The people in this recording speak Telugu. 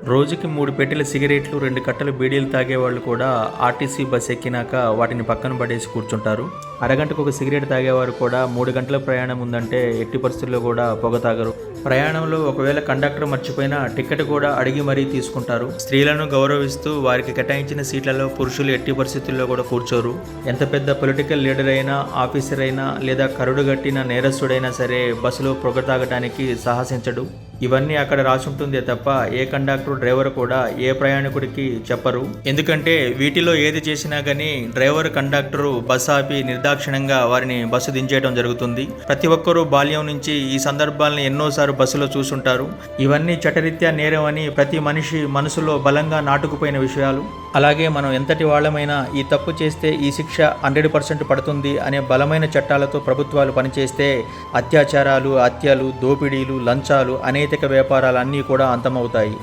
రోజుకి 3 పెట్టెల సిగరెట్లు, 2 కట్టలు బీడీలు తాగేవాళ్ళు కూడా ఆర్టీసీ బస్ ఎక్కినాక వాటిని పక్కన పడేసి కూర్చుంటారు. అరగంటకు ఒక సిగరెట్ తాగేవారు కూడా 3 గంటల ప్రయాణం ఉందంటే ఎట్టి పరిస్థితుల్లో కూడా పొగ తాగరు. ప్రయాణంలో ఒకవేళ కండక్టర్ మర్చిపోయినా టికెట్ కూడా అడిగి మరీ తీసుకుంటారు. స్త్రీలను గౌరవిస్తూ వారికి కేటాయించిన సీట్లలో పురుషులు ఎట్టి పరిస్థితుల్లో కూడా కూర్చోరు. ఎంత పెద్ద పొలిటికల్ లీడర్ అయినా, ఆఫీసర్ అయినా లేదా కరుడుగట్టిన నేరస్తుడైనా సరే బస్సులో పొగ తాగడానికి సాహసించడు. ఇవన్నీ అక్కడ రాసుంటుందే తప్ప ఏ కండక్టర్, డ్రైవర్ కూడా ఏ ప్రయాణికుడికి చెప్పరు. ఎందుకంటే వీటిలో ఏది చేసినా కానీ డ్రైవర్, కండక్టరు బస్ ఆపి నిర్దాక్షిణ్యంగా వారిని బస్సు దించేయడం జరుగుతుంది. ప్రతి ఒక్కరూ బాల్యం నుంచి ఈ సందర్భాలను ఎన్నోసార్లు బస్సులో చూసుంటారు. ఇవన్నీ చట్టరీత్యా నేరం అని ప్రతి మనిషి మనసులో బలంగా నాటుకుపోయిన విషయాలు. అలాగే మనం ఎంతటి వాళ్ళమైనా ఈ తప్పు చేస్తే ఈ శిక్ష 100% పడుతుంది అనే బలమైన చట్టాలతో ప్రభుత్వాలు పనిచేస్తే అత్యాచారాలు, హత్యలు, దోపిడీలు, లంచాలు, అనైతిక వ్యాపారాలు అన్నీ కూడా అంతమవుతాయి.